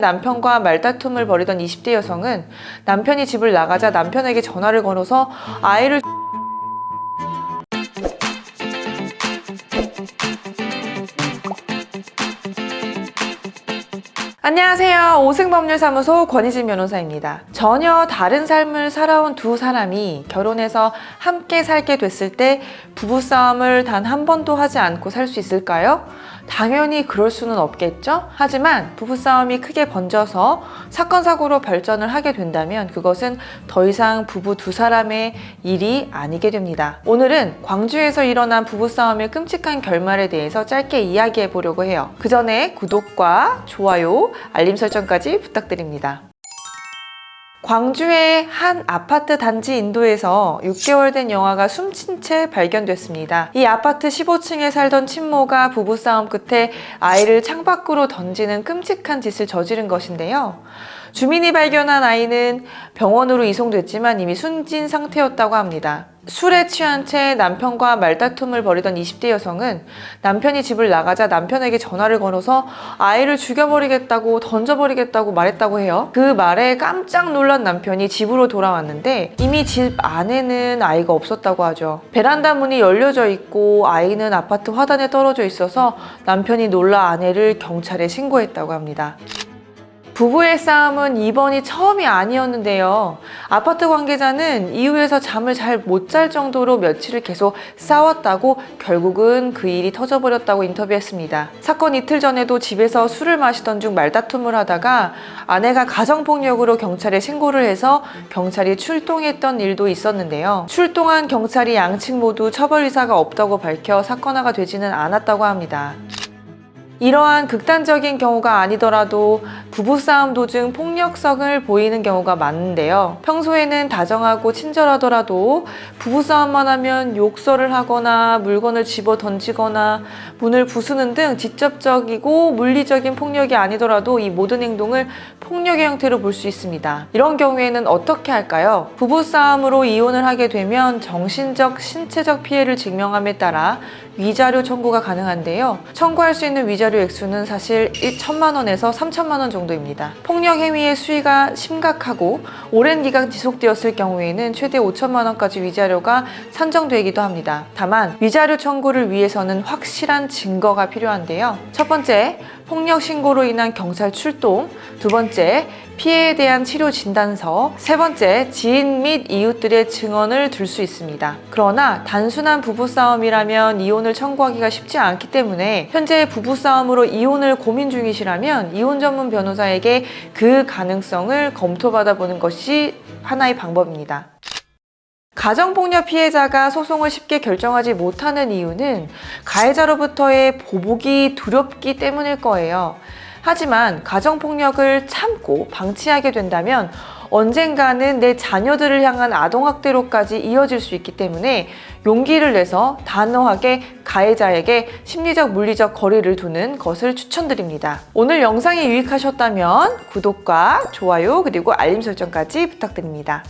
남편과 말다툼을 벌이던 20대 여성은 남편이 집을 나가자 남편에게 전화를 걸어서 아이를 안녕하세요. 오승법률사무소 권희진 변호사입니다. 전혀 다른 삶을 살아온 두 사람이 결혼해서 함께 살게 됐을 때 부부싸움을 단 한 번도 하지 않고 살 수 있을까요? 당연히 그럴 수는 없겠죠? 하지만 부부싸움이 크게 번져서 사건, 사고로 발전을 하게 된다면 그것은 더 이상 부부 두 사람의 일이 아니게 됩니다. 오늘은 광주에서 일어난 부부싸움의 끔찍한 결말에 대해서 짧게 이야기해 보려고 해요. 그 전에 구독과 좋아요, 알림 설정까지 부탁드립니다. 광주의 한 아파트 단지 인도에서 6개월 된 영아가 숨진 채 발견됐습니다. 이 아파트 15층에 살던 친모가 부부싸움 끝에 아이를 창밖으로 던지는 끔찍한 짓을 저지른 것인데요. 주민이 발견한 아이는 병원으로 이송됐지만 이미 숨진 상태였다고 합니다. 술에 취한 채 남편과 말다툼을 벌이던 20대 여성은 남편이 집을 나가자 남편에게 전화를 걸어서 아이를 죽여버리겠다고 던져버리겠다고 말했다고 해요. 그 말에 깜짝 놀란 남편이 집으로 돌아왔는데 이미 집 안에는 아이가 없었다고 하죠. 베란다 문이 열려져 있고 아이는 아파트 화단에 떨어져 있어서 남편이 놀라 아내를 경찰에 신고했다고 합니다. 부부의 싸움은 이번이 처음이 아니었는데요. 아파트 관계자는 이후에서 잠을 잘 못 잘 정도로 며칠을 계속 싸웠다고 결국은 그 일이 터져버렸다고 인터뷰했습니다. 사건 이틀 전에도 집에서 술을 마시던 중 말다툼을 하다가 아내가 가정폭력으로 경찰에 신고를 해서 경찰이 출동했던 일도 있었는데요. 출동한 경찰이 양측 모두 처벌 의사가 없다고 밝혀 사건화가 되지는 않았다고 합니다. 이러한 극단적인 경우가 아니더라도 부부싸움 도중 폭력성을 보이는 경우가 많은데요. 평소에는 다정하고 친절하더라도 부부싸움만 하면 욕설을 하거나 물건을 집어 던지거나 문을 부수는 등 직접적이고 물리적인 폭력이 아니더라도 이 모든 행동을 폭력의 형태로 볼 수 있습니다. 이런 경우에는 어떻게 할까요? 부부싸움으로 이혼을 하게 되면 정신적, 신체적 피해를 증명함에 따라 위자료 청구가 가능한데요. 청구할 수 있는 위자료 액수는 사실 1천만 원에서 3천만 원 정도입니다. 폭력 행위의 수위가 심각하고 오랜 기간 지속되었을 경우에는 최대 5천만 원까지 위자료가 산정되기도 합니다. 다만 위자료 청구를 위해서는 확실한 증거가 필요한데요. 첫 번째, 폭력 신고로 인한 경찰 출동, 두 번째, 피해에 대한 치료 진단서, 세 번째, 지인 및 이웃들의 증언을 둘 수 있습니다. 그러나 단순한 부부싸움이라면 이혼을 청구하기가 쉽지 않기 때문에 현재 부부싸움으로 이혼을 고민 중이시라면 이혼 전문 변호사에게 그 가능성을 검토받아보는 것이 하나의 방법입니다. 가정폭력 피해자가 소송을 쉽게 결정하지 못하는 이유는 가해자로부터의 보복이 두렵기 때문일 거예요. 하지만 가정폭력을 참고 방치하게 된다면 언젠가는 내 자녀들을 향한 아동학대로까지 이어질 수 있기 때문에 용기를 내서 단호하게 가해자에게 심리적, 물리적 거리를 두는 것을 추천드립니다. 오늘 영상이 유익하셨다면 구독과 좋아요 그리고 알림 설정까지 부탁드립니다.